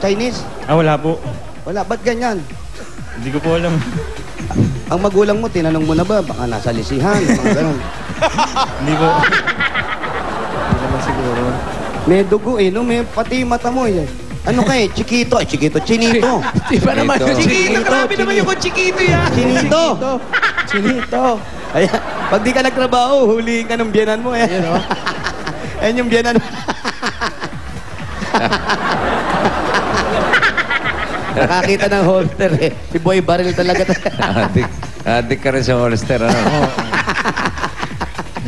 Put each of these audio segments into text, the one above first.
Chinese? Wala po. Wala, ba't ganyan? Hindi ko po alam. Ang magulang mo, tinanong mo na ba? Baka nasa lisihan, mga ganun. Hindi po. Hindi naman siguro. May dugo eh, no? May pati mata mo eh. Ano kay? Chiquito. Chiquito. Chinito. Di ba naman? Chiquito, grabe naman yung Chiquito yan. Chinito. Chinito. Ayan. Pag di ka nagtrabaho, huliin ka ng biyanan mo eh. Yan o. Ayan yung biyanan mo. Nakakita ng holster eh. Si Boy Baril talaga. Adik ka rin sa holster, ano?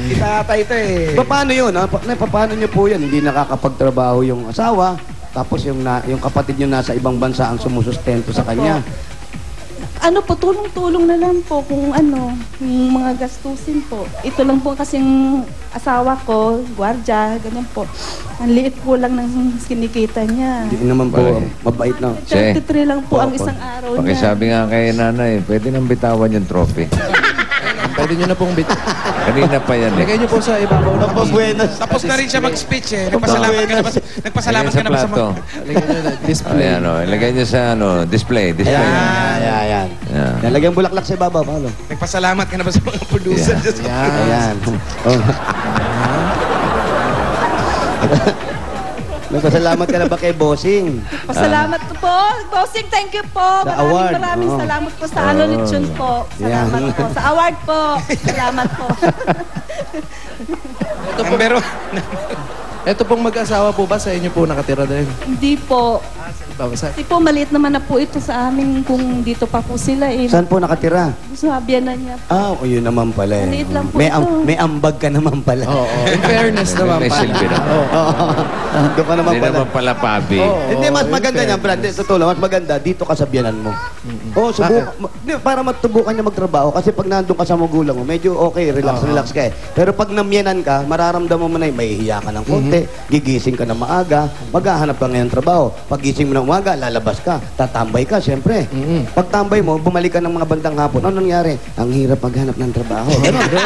Itatay ito eh. Paano yun? Paano nyo po yan? Hindi nakakapagtrabaho yung asawa, tapos yung kapatid nyo nasa ibang bansa ang sumusustento sa kanya. Ano po, tulong-tulong na lang po kung ano, yung mga gastusin po. Ito lang po kasing asawa ko, gwardya, ganyan po. Ang liit po lang ng kinikita niya. Hindi naman po mabait na. 33 lang po ang isang araw niya. Pakisabi nga kay nanay, pwede nang bitawan yung trophy. Pwede nyo na pong Kanina pa yan eh. Lagay nyo po sa ibabaw ng Buenas. Tapos na rin siya mag-speech eh. Nagpasalamat ka na ba sa mga... Lagay nyo na display. Ayan o, ilagay nyo sa display. Ayan. Nalagyan bulaklak sa ibabaw, Paolo. Nagpasalamat ka na ba sa mga producer? Ayan. Nagpasalamat ka na ba kay Bossing? Pasalamat po. Bossing, thank you po. Sa award. Maraming salamat po sa lechon po. Salamat po. Sa award po. Salamat po. Ito pong mag-asawa po ba sa inyo po nakatira din? Hindi po. Kasi po, maliit naman na po ito sa amin kung dito pa po sila eh. Saan po nakatira? Sa biyanan niya. Yun naman pala eh. Maliit lang po May ambag ka naman pala. Oo. In fairness naman May silbi na. Doon ka naman Hindi pala. naman pala pabi. Hindi, mas maganda niya, Brad. Totoo lang, mas maganda. Dito ka sa biyanan mo. Para matubukan niya magtrabaho. Kasi pag nandun ka sa magulang mo, medyo okay, relax ka eh. Pero pag namyanan ka, mararamdaman mo na mahihiya ka ng konti, gigising ka na maaga, maghahanap ka ngayon ng trabaho. Pag gising mo ng umaga, lalabas ka, tatambay ka, siyempre. Pag tambay mo, bumalik ka ng mga bandang hapon. Ano nangyari? Ang hirap maghanap ng trabaho.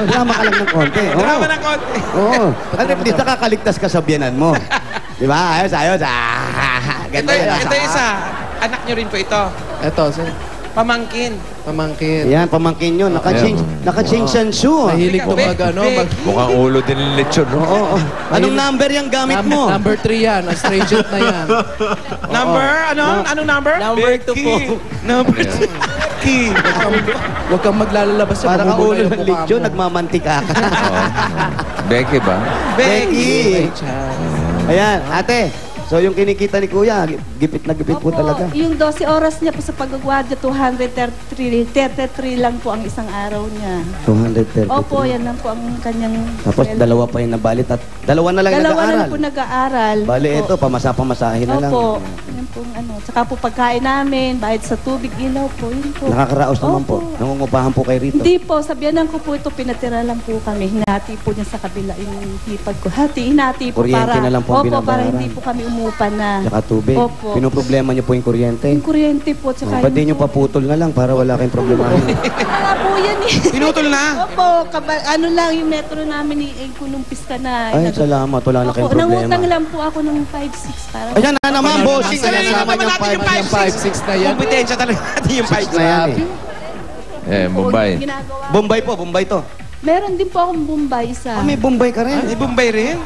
Drama ka lang ng konti. Drama ng konti. Oo. At least nakakaligtas ka sa biyanan mo. Di ba? Ayos. Ganda yan. Ito isa. Anak nyo rin po ito. Ito, Pamangkin. pamangkin. Yan, pamangkin yun. Naka-change ang shoe. Mahilig po Mukhang ulo din ng lechon. Oo. Anong number yung gamit mo? Number 3 yan. Ang stringent na yan. Number? Anong number? Number 2 po. Number 2. Key. Huwag kang maglalabas sa Para ka magugulo ulo yung ng mukha lechon, mo. nagmamantika ka. Becky ba? Becky! Ay, Chas. Ayan, ate. So yung kinikita ni Kuya, gipit na gipit po talaga. Yung 12 oras niya po sa pagagwadya, 233 lang po ang isang araw niya. 230. Opo, yan lang po ang kanyang... Tapos dalawa pa yung nabalit at dalawa na lang yung Dalawa na nag-aaral. lang po nag-aaral. Bali Opo. ito, pamasa-pamasahin na lang. Opo. Yan po ano. Tsaka po pagkain namin, bayad sa tubig, ilaw po. Yun po. Nakakaraos naman po. Opo. Nangungupahan po kay Rito. Hindi po, sabihanan ko po ito, pinatira lang po kami. Hinati po niya sa kabila yung hipag ko. Hinati po Kuryente para... na lang po ang Opo, para binabayaran. hindi po kami umupa na. Tsaka tubig. Opo. Pinoproblema niyo po yung kuryente. Yung kuryente po, tsaka Ba't di niyo paputol na lang para wala kayong problema? Wala po yan eh. Pinutol na? Opo, ano lang yung metro namin ni kunumpis ka na. Ay, salamat. Wala na kayong problema. Nangutang lang po ako ng 5-6 para. Ayan na naman, bossing. Sinasama yung 5-6 na yan. Kompetensya talaga natin yung 5-6 na yan eh. Bombay. Ginagawa. Bombay to. Meron din po akong Bombay isa. May Bombay ka rin. Ay, Bombay rin?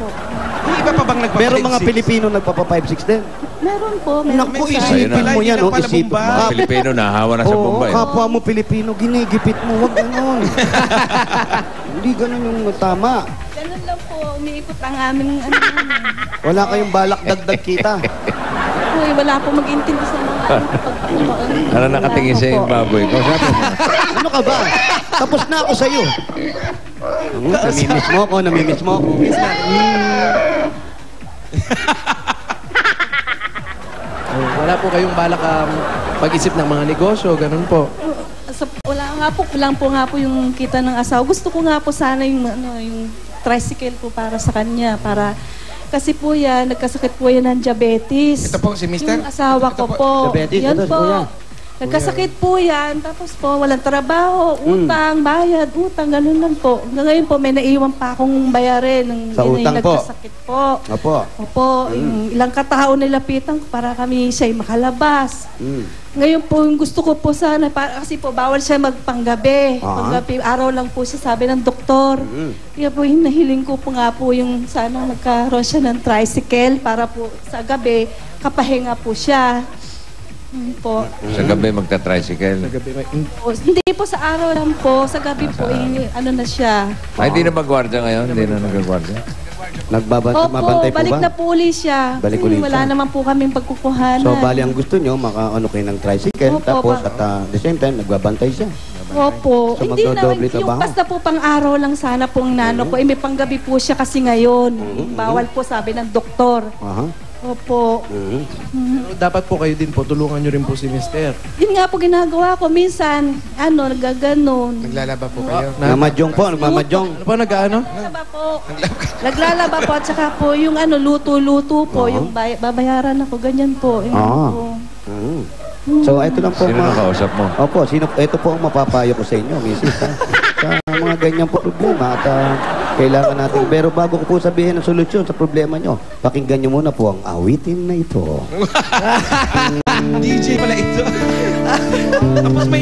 Yung iba pa bang nagpapalit? Meron mga Pilipino nagpapa 5-6 din. Meron po. Meron Naku, po sa- isipin mo yan. Hindi lang pala Isipin Bombay. Mga Pilipino nahawa na sa Bombay. kapwa mo Pilipino, ginigipit mo. Huwag ganon. Hindi ganon yung tama. Ganun lang po. Umiikot ang aming ano. Wala kayong balak dagdag kita. Uy, wala po mag-intindi sa mga Ano nakatingin sa yung baboy ko? Ano ka ba? Tapos na ako sa'yo. Namimiss mo ako, namimiss mo ako. Wala po kayong balak pag-isip ng mga negosyo, ganun po. Wala nga po yung kita ng asawa. Gusto ko nga po sana yung tricycle po para sa kanya, para kasi po yan, nagkasakit po yan ng diabetes. Ito po si Mr.? Yung asawa ko po. Diabetes? Yan Ito, po. kuya. Nagkasakit po yan, tapos po walang trabaho, utang, bayad, utang, ganun lang po. Hanggang ngayon po may naiwan pa akong bayarin ng Sa utang po? nagkasakit po. Opo. Opo, yung ilang katao nilapitan ko para kami siya'y makalabas. Mm. Ngayon po, yung gusto ko po sana, kasi po bawal siya magpanggabi. Panggabi, araw lang po siya, sabi ng doktor. Kaya po, hinahiling ko po nga po yung sana magkaroon siya ng tricycle para po sa gabi, kapahinga po siya. Po. Sa gabi magta-tricycle. O, hindi po sa araw lang po, sa gabi po, ano na siya. Ay, di na mag-guardia ngayon? Hindi na nag-guardia? Mabantay po balik ba? na po uli siya. Balik Kasi uli wala siya. naman po kaming pagkukuhanan. So, bali ang gusto nyo, makaano kayo ng tricycle, Opo, tapos at the same time, nagbabantay siya. Opo. So, Hindi naman, magdodoble yung trabaho? basta po pang araw lang sana po ang nano ko. May panggabi po siya kasi ngayon. Bawal po sabi ng doktor. Aha. Opo. Pero dapat po kayo din po, tulungan nyo rin po si Mister. Yun nga po ginagawa ko. Minsan, nagaganon. Naglalaba po kayo. Namadyong po, nagmamadyong. Ano po, nag-ano? Naglalaba po. Naglalaba po. At saka po, yung luto-luto po. Yung babayaran ako. Ganyan po. Yung po. Mm. So, ito lang po. Sino nakausap mo? Opo, ito po ang mapapayo ko sa inyo, misis. Sa mga ganyan po problema at kailangan natin. Pero bago ko po sabihin ang solusyon sa problema nyo, pakinggan nyo muna po ang awitin na ito. DJ pala ito. Tapos may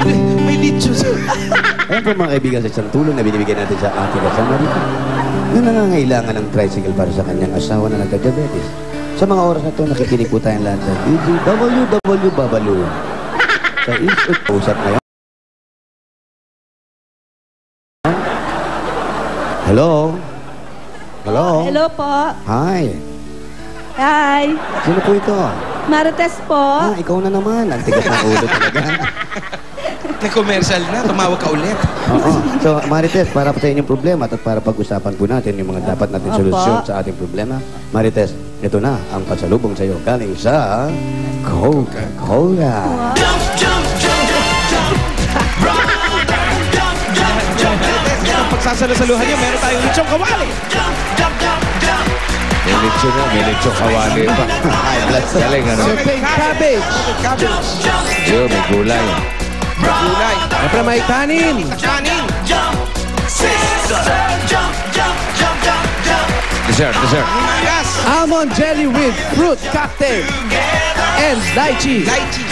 lechos. Ayan po mga kaibigan sa isang tulong na binibigyan natin sa ating kasama rito na nangangailangan ng tricycle para sa kanyang asawa na nagka-diabetes. Sa mga oras na ito, nakikinig po tayong lahat ng DJWW Babalu. Sa isip usap ngayon. Hello? Hello? Hello po. Hi. Hi. Sino po ito? Marites po. Ikaw na naman. Ang tigas ng ulo talaga. Nag-commercial na, tumawag ka ulit. Oo. So, Marites, para po sa inyong problema at para pag-usapan po natin yung mga dapat natin solusyon sa ating problema. Marites, ito na ang pasalubong sa iyo galing sa Coca-Cola. Ang pagsasalasaluhan niyo, meron tayong lechong kawali. May lechon na, may lechon kawali pa. Ay, bless you. Galing, ano? Cabbage! Yo, may gulay. Gulay. Siyempre may kanin! Kanin. Dessert. Gas. Almond jelly with fruit cocktail! And lychee! Lychee.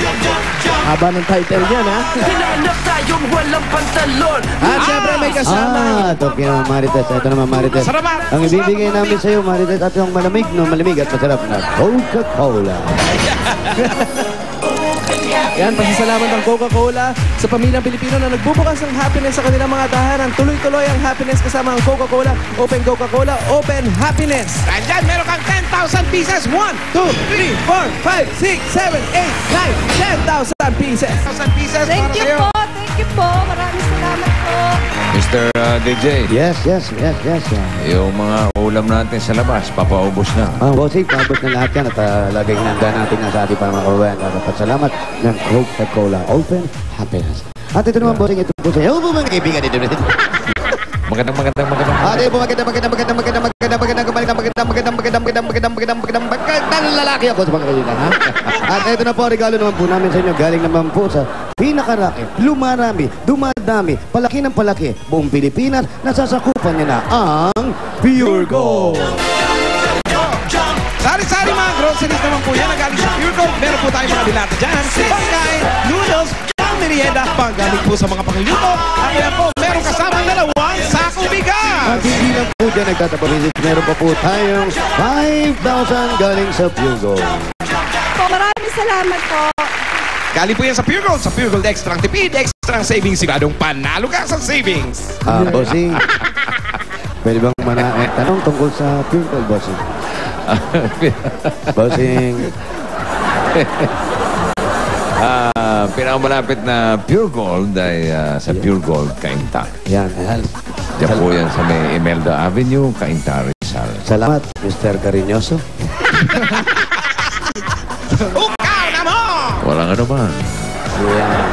Haba ng title yan, ha? Hinanap tayong walang pantalon. At siyempre may kasama. Ito kaya Marites. Ito naman Marites. Sarapan. Ang ibibigay namin sa iyo, Marites, at yung malamig at masarap na Coca-Cola. Yan, pasasalamat ng Coca-Cola sa pamilyang Pilipino na nagbubukas ng happiness sa kanilang mga tahanan. Tuloy-tuloy ang happiness kasama ang Coca-Cola. Open Coca-Cola, open happiness. Andyan, meron kang 10,000 pieces. 1, 2, 3, 4, 5, 6, 7, 8, 9, 10,000 pieces. 1,000 pieces Thank para you sa'yo. po. Thank you po. Maraming salamat po. Mr. DJ, Yes. yung mga ulam natin sa labas, papaubos na. Bossing, pabot na lahat yan at lagay hinanda natin na sa ating mga kababayan. Salamat ng Coca-Cola Open Happiness. At ito naman, Bossing, ito po sa iyo. Mga kaibigan dito. Magandang. Ate po, magandang lalaki ako sa mga kaibigan, ha? At ito na po, regalo naman po namin sa inyo. Galing naman po sa pinakaraki, lumarami, dumadami, palaki ng palaki, buong Pilipinas, nasasakupan niya na ang Pure Gold. Sari-sari mga groceries naman po yan. Nagaling sa Pure Gold. Meron po tayong mga dilata dyan. Pagkain, noodles, pang-merienda, panggaling po sa mga pangluto. At yan po, meron kasamang 2 sako bigas. At hindi lang po dyan nagtataparin. Meron pa po tayong 5,000 galing sa Pure Gold. Po, maraming salamat po. Galing po yan sa Pure Gold. Sa Pure Gold Extra ang tipid, extra ang savings. Siguradong panalo ka sa savings. Bossing, pwede bang tanong tungkol sa Pure Gold, Bossing? Bossing. Pinakamalapit na Pure Gold ay sa Pure Gold, Cainta. Yan. Diyan po yan sa may Imelda Avenue, Cainta, Rizal. Salamat, Mr. Cariñoso. Ukaw na mo! Walang ano ba? Yan.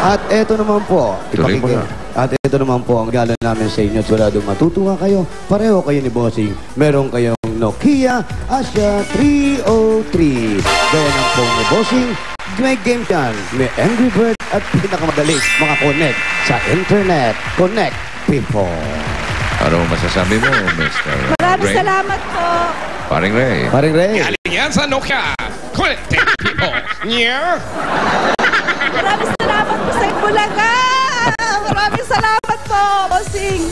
At eto naman po, Tuloy mo na. At ito naman po ang regalo namin sa inyo. Siguradong matutuwa kayo. Pareho kayo ni Bossing. Meron kayong Nokia Asya 303. Gaya ng phone ni Bossing. May game yan. May Angry Bird at pinakamadali makakonect sa internet. Connect people. Ano masasabi mo, Mr. Maraming Ray? salamat po. Paring Ray. Paring Ray. Galing yan sa Nokia. Connecting people. Yeah. Maraming salamat po sa Bulaga. Maraming salamat po, Bossing.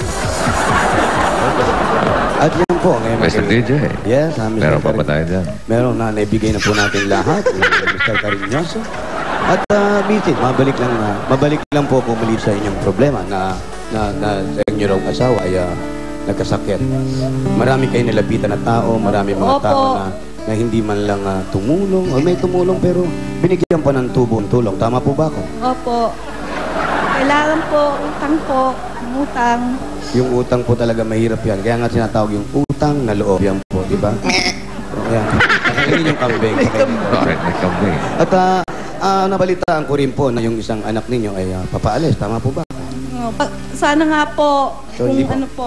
At yan po. Ngayon, Mr. DJ. Yes, Mr. Meron pa ba Cariñoso. tayo dyan? Meron na, naibigay na po natin lahat. Mr. Cariñoso. At Bitin, mabalik lang po pumalit sa inyong problema na sa inyo raw asawa ay nagkasakit. Marami kayo nilapitan na tao, marami mga Opo. tao na hindi man lang tumulong, o may tumulong pero binigyan pa ng tubong tulong. Tama po ba ako? Opo. Kailangan po, utang po, utang. Yung utang po talaga mahirap yan. Kaya nga sinatawag yung utang na loob yan po, di ba? So, ayan. Pakainin yung kambing. Bakit may kambing? At nabalitaan ko rin po na yung isang anak ninyo ay papaalis. Tama po ba? Sana nga po, So, hindi kung po. ano po,